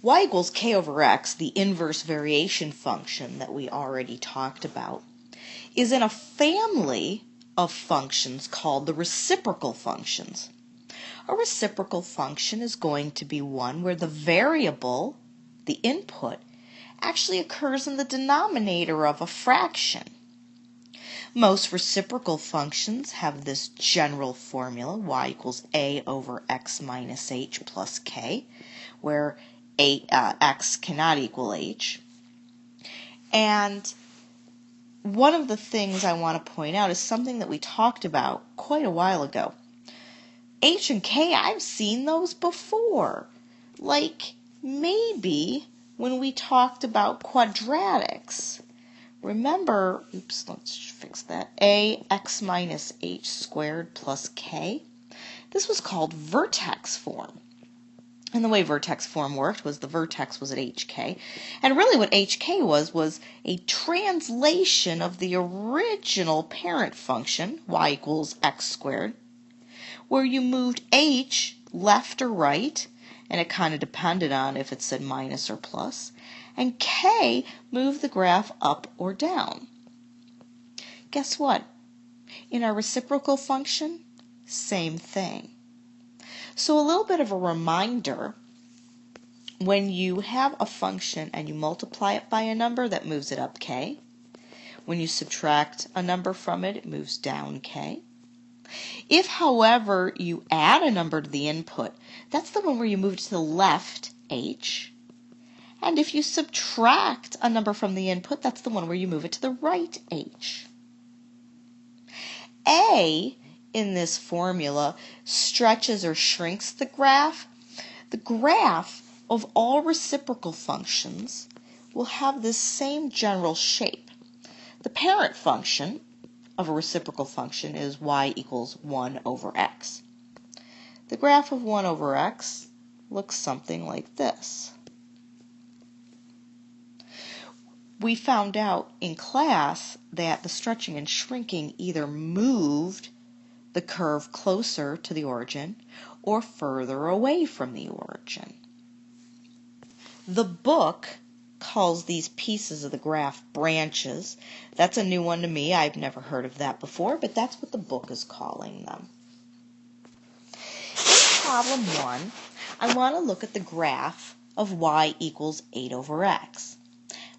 y equals k over x, the inverse variation function that we already talked about, is in a family of functions called the reciprocal functions. A reciprocal function is going to be one where the variable, the input, actually occurs in the denominator of a fraction. Most reciprocal functions have this general formula, y equals a over x minus h plus k, where x cannot equal h. And one of the things I want to point out is something that we talked about quite a while ago. H and K, I've seen those before. Like maybe when we talked about quadratics. Remember, let's fix that, ax minus h squared plus k. This was called vertex form. And the way vertex form worked was the vertex was at hk. And really what hk was a translation of the original parent function, y equals x squared, where you moved h left or right, and it kind of depended on if it said minus or plus, and k moved the graph up or down. Guess what? In our reciprocal function, same thing. So a little bit of a reminder, when you have a function and you multiply it by a number, that moves it up k. When you subtract a number from it, it moves down k. If, however, you add a number to the input, that's the one where you move it to the left, h. And if you subtract a number from the input, that's the one where you move it to the right, h. A, in this formula, stretches or shrinks the graph. The graph of all reciprocal functions will have this same general shape. The parent function of a reciprocal function is y equals 1 over x. The graph of 1 over x looks something like this. We found out in class that the stretching and shrinking either moved the curve closer to the origin or further away from the origin. The book calls these pieces of the graph branches. That's a new one to me. I've never heard of that before, but that's what the book is calling them. In problem 1, I want to look at the graph of y equals 8 over x.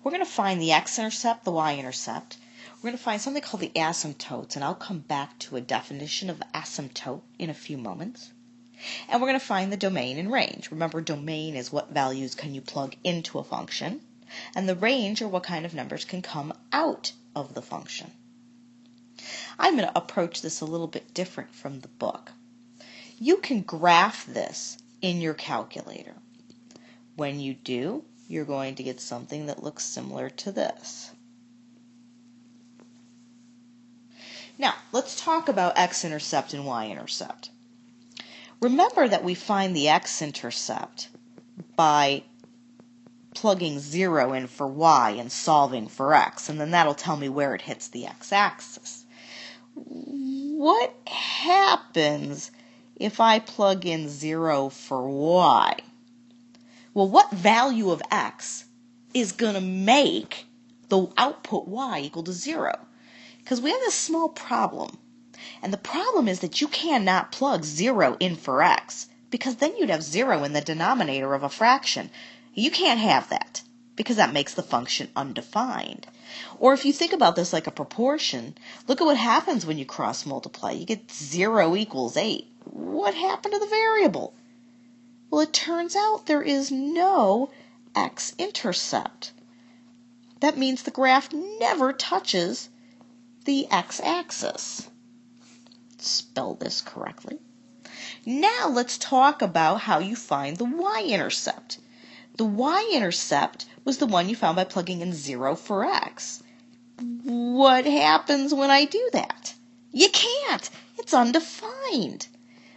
We're going to find the x-intercept, the y-intercept. We're going to find something called the asymptotes, and I'll come back to a definition of asymptote in a few moments. And we're going to find the domain and range. Remember, domain is what values can you plug into a function, and the range are what kind of numbers can come out of the function. I'm going to approach this a little bit different from the book. You can graph this in your calculator. When you do, you're going to get something that looks similar to this. Now, let's talk about x-intercept and y-intercept. Remember that we find the x-intercept by plugging 0 in for y and solving for x, and then that'll tell me where it hits the x-axis. What happens if I plug in 0 for y? Well, what value of x is going to make the output y equal to 0? Because we have this small problem. And the problem is that you cannot plug 0 in for x, because then you'd have 0 in the denominator of a fraction. You can't have that, because that makes the function undefined. Or if you think about this like a proportion, look at what happens when you cross multiply. You get 0 equals 8. What happened to the variable? Well, it turns out there is no x-intercept. That means the graph never touches the x-axis. Spell this correctly. Now let's talk about how you find the y-intercept. The y-intercept was the one you found by plugging in 0 for x. What happens when I do that? You can't. It's undefined.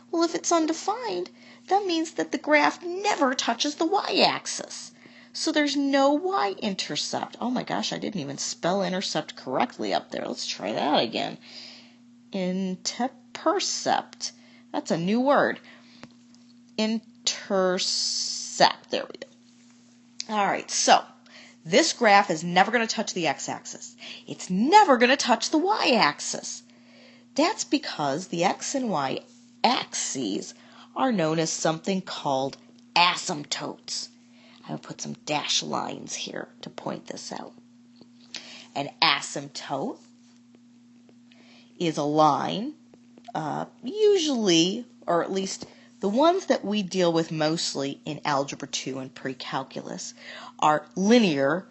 Well, if it's undefined, that means that the graph never touches the y-axis. So there's no y-intercept. Oh my gosh, I didn't even spell intercept correctly up there. Let's try that again. Intercept. That's a new word. Intercept. There we go. All right, so this graph is never going to touch the x-axis. It's never going to touch the y-axis. That's because the x and y axes are known as something called asymptotes. I will put some dashed lines here to point this out. An asymptote is a line, usually, or at least the ones that we deal with mostly in Algebra 2 and pre-calculus, are linear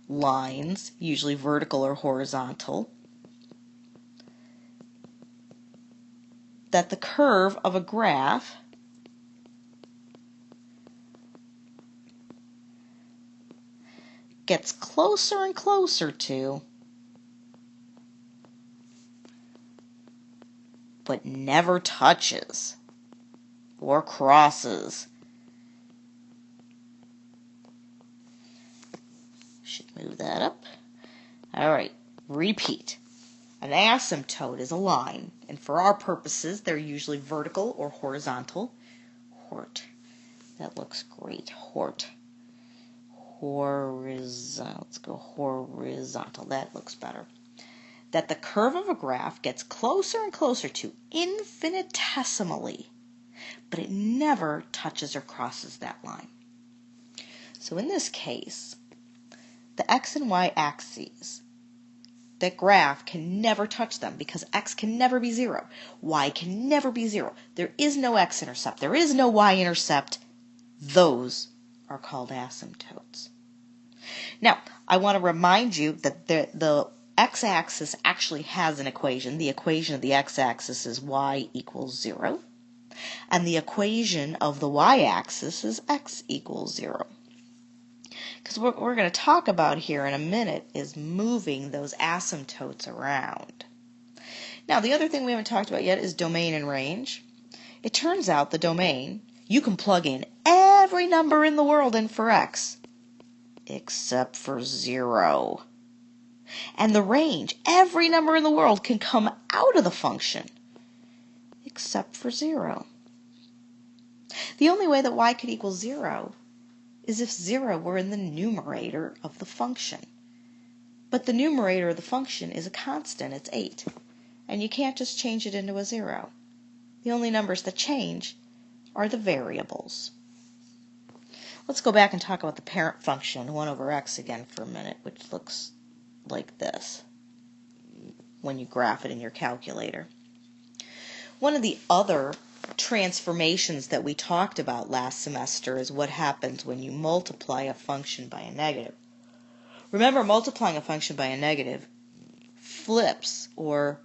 lines, usually vertical or horizontal, that the curve of a graph gets closer and closer to, but never touches or crosses. Should move that up. All right, repeat. An asymptote is a line, and for our purposes, they're usually vertical or horizontal. Hort. That looks great. Hort. Horizontal. Let's go horizontal. That looks better. That the curve of a graph gets closer and closer to infinitesimally, but it never touches or crosses that line. So in this case, the x and y axes, that graph can never touch them because x can never be 0. Y can never be 0. There is no x-intercept. There is no y-intercept. Those are called asymptotes. Now, I want to remind you that the x-axis actually has an equation. The equation of the x-axis is y equals 0. And the equation of the y-axis is x equals 0. Because what we're going to talk about here in a minute is moving those asymptotes around. Now, the other thing we haven't talked about yet is domain and range. It turns out the domain, you can plug in every number in the world in for x, except for 0. And the range, every number in the world can come out of the function, except for 0. The only way that y could equal 0 is if 0 were in the numerator of the function. But the numerator of the function is a constant, it's 8. And you can't just change it into a 0. The only numbers that change are the variables. Let's go back and talk about the parent function, 1 over x again for a minute, which looks like this when you graph it in your calculator. One of the other transformations that we talked about last semester is what happens when you multiply a function by a negative. Remember, multiplying a function by a negative flips or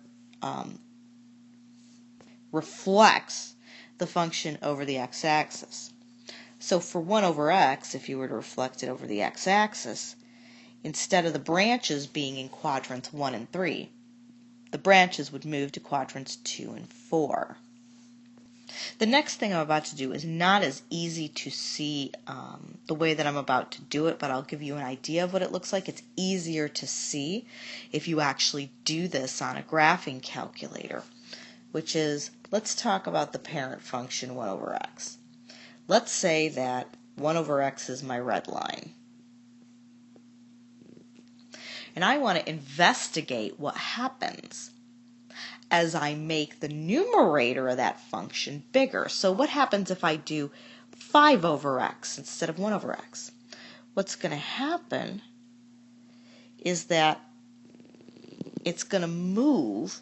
reflects the function over the x-axis. So for 1 over x, if you were to reflect it over the x-axis, instead of the branches being in quadrants 1 and 3, the branches would move to quadrants 2 and 4. The next thing I'm about to do is not as easy to see the way that I'm about to do it, but I'll give you an idea of what it looks like. It's easier to see if you actually do this on a graphing calculator, which is, let's talk about the parent function 1 over x. Let's say that 1 over x is my red line. And I want to investigate what happens as I make the numerator of that function bigger. So what happens if I do 5 over x instead of 1 over x? What's going to happen is that it's going to move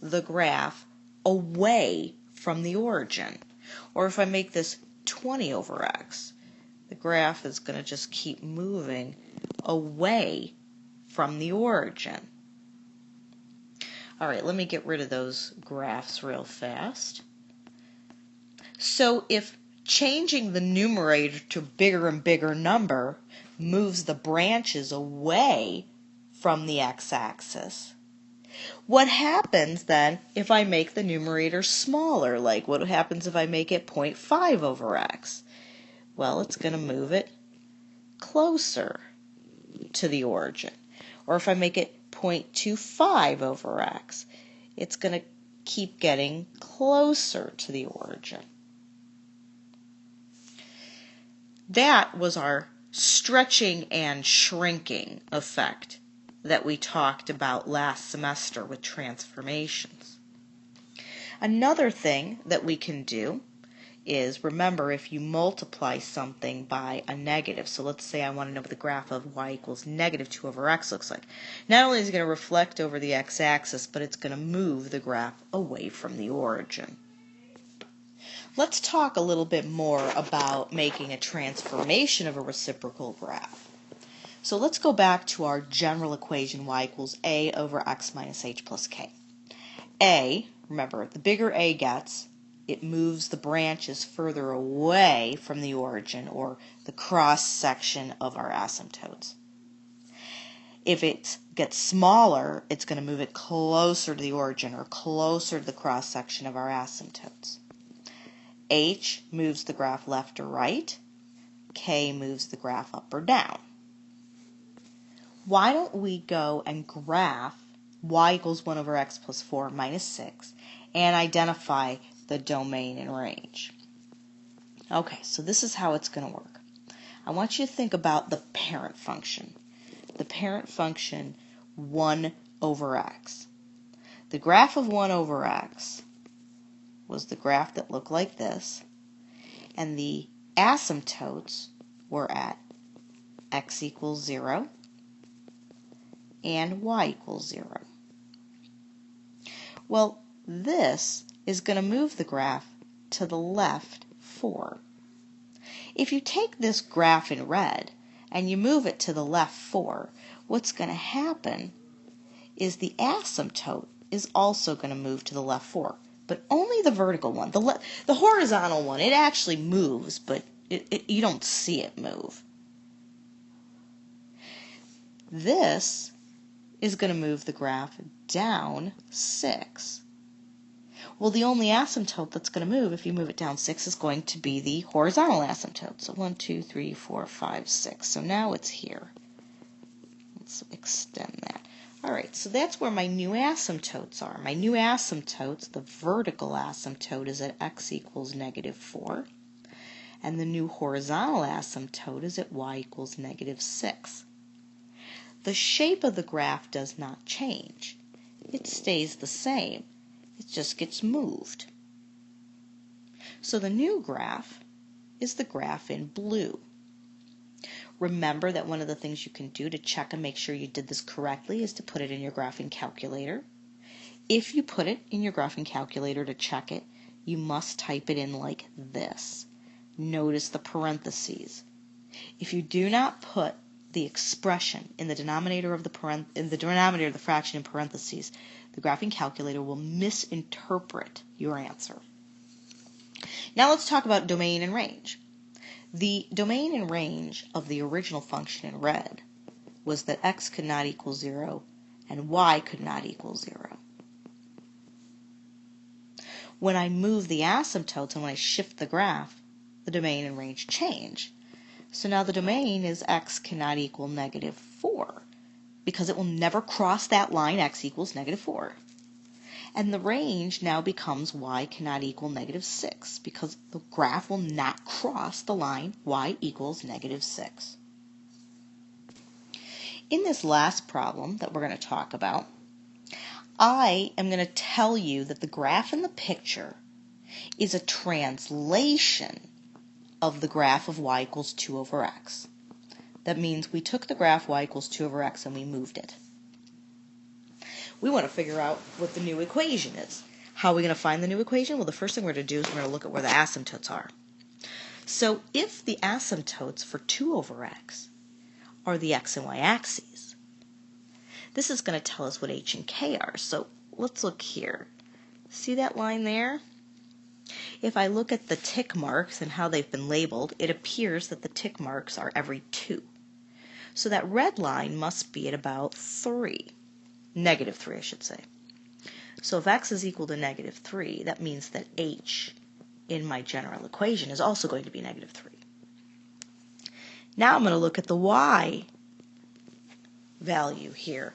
the graph away from the origin. Or if I make this 20 over x, the graph is going to just keep moving away from the origin. All right, let me get rid of those graphs real fast. So if changing the numerator to a bigger and bigger number moves the branches away from the x-axis, what happens then if I make the numerator smaller? Like what happens if I make it 0.5 over x? Well, it's going to move it closer to the origin. Or if I make it 0.25 over x, it's going to keep getting closer to the origin. That was our stretching and shrinking effect that we talked about last semester with transformations. Another thing that we can do is, remember, if you multiply something by a negative, so let's say I want to know what the graph of y equals negative 2 over x looks like. Not only is it going to reflect over the x-axis, but it's going to move the graph away from the origin. Let's talk a little bit more about making a transformation of a reciprocal graph. So let's go back to our general equation y equals a over x minus h plus k. A, remember, the bigger a gets, it moves the branches further away from the origin, or the cross section of our asymptotes. If it gets smaller, it's going to move it closer to the origin, or closer to the cross section of our asymptotes. H moves the graph left or right. K moves the graph up or down. Why don't we go and graph y equals 1 over x plus 4 minus 6 and identify the domain and range? Okay, so this is how it's going to work. I want you to think about the parent function. The parent function 1 over x. The graph of 1 over x was the graph that looked like this, and the asymptotes were at x equals 0 and y equals 0. Well, this is going to move the graph to the left 4. If you take this graph in red and you move it to the left 4, what's going to happen is the asymptote is also going to move to the left 4, but only the vertical one. The horizontal one, it actually moves, but you don't see it move. This is going to move the graph down 6. Well, the only asymptote that's going to move, if you move it down 6, is going to be the horizontal asymptote. So 1, 2, 3, 4, 5, 6. So now it's here. Let's extend that. All right, so that's where my new asymptotes are. My new asymptotes, the vertical asymptote is at x equals negative 4. And the new horizontal asymptote is at y equals negative 6. The shape of the graph does not change. It stays the same. It just gets moved. So the new graph is the graph in blue. Remember that one of the things you can do to check and make sure you did this correctly is to put it in your graphing calculator. If you put it in your graphing calculator to check it, you must type it in like this. Notice the parentheses. If you do not put the expression in the denominator of the fraction in parentheses, the graphing calculator will misinterpret your answer. Now let's talk about domain and range. The domain and range of the original function in red was that x could not equal 0 and y could not equal 0. When I move the asymptotes and when I shift the graph, the domain and range change. So now the domain is x cannot equal negative 4, because it will never cross that line x equals negative 4. And the range now becomes y cannot equal negative 6, because the graph will not cross the line y equals negative 6. In this last problem that we're going to talk about, I am going to tell you that the graph in the picture is a translation of the graph of y equals 2 over x. That means we took the graph y equals 2 over x and we moved it. We want to figure out what the new equation is. How are we going to find the new equation? Well, the first thing we're going to do is we're going to look at where the asymptotes are. So if the asymptotes for 2 over x are the x and y axes, this is going to tell us what h and k are. So let's look here. See that line there? If I look at the tick marks and how they've been labeled, it appears that the tick marks are every 2. So that red line must be at about 3. Negative 3, I should say. So if x is equal to negative 3, that means that h in my general equation is also going to be negative 3. Now I'm going to look at the y value here.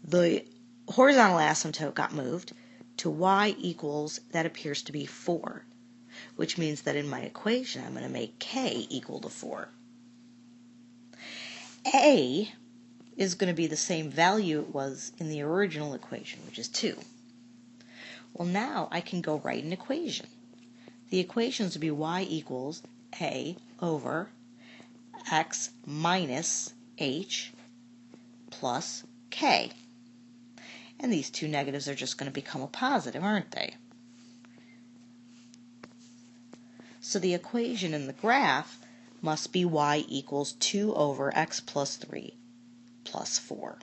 The horizontal asymptote got moved to y equals, that appears to be 4, which means that in my equation I'm going to make k equal to 4. A is going to be the same value it was in the original equation, which is 2. Well, now I can go write an equation. The equations would be y equals a over x minus h plus k. And these two negatives are just going to become a positive, aren't they? So the equation in the graph must be y equals 2 over x plus 3 plus 4.